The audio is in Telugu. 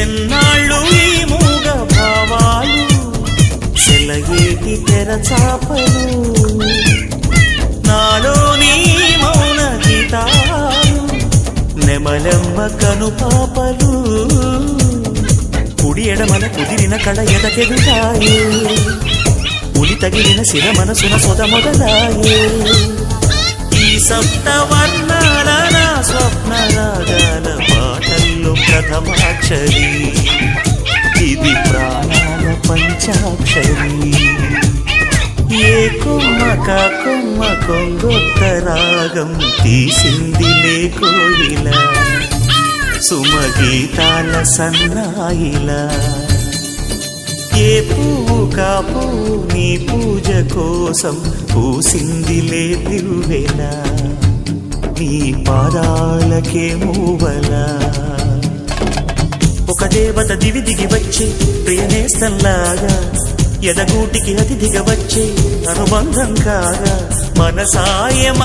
ఎన్నాళ్ళు ఈ మూగ భావాలు సెలయేటి తెరచాపలు నాలోని మౌన గీతాలు నెమలెమ్మ కనుపాపలు కుడి ఎడమల కుదిరిన కళ ఎదకెదుగాయే ఉలి తగిలిన శిర మనసున సొద మొదలాయే ఈ సప్తవర్ణాల నా స్వప్న రాగాల పాటల్లో ప్రథమాక్షరి ఇది ప్రాణాల పంచాక్షరి ఏ కొమ్మక కొమ్మ కొంగొత్త రాగం తీసిందిలే కోయిల సుమగీతాల సన్నాయిలా ఏ పువ్వు కా పువ్వు నీ పూజ కోసం పూసిందిలే దివ్వెల నీ పాదాలకే మూవలా ఒక దేవత దివి దిగి వచ్చే ప్రియనేస్తంలాగా ఎదగూటికి అతిథిగా వచ్చే అనుబంధం కాగా మనసాయ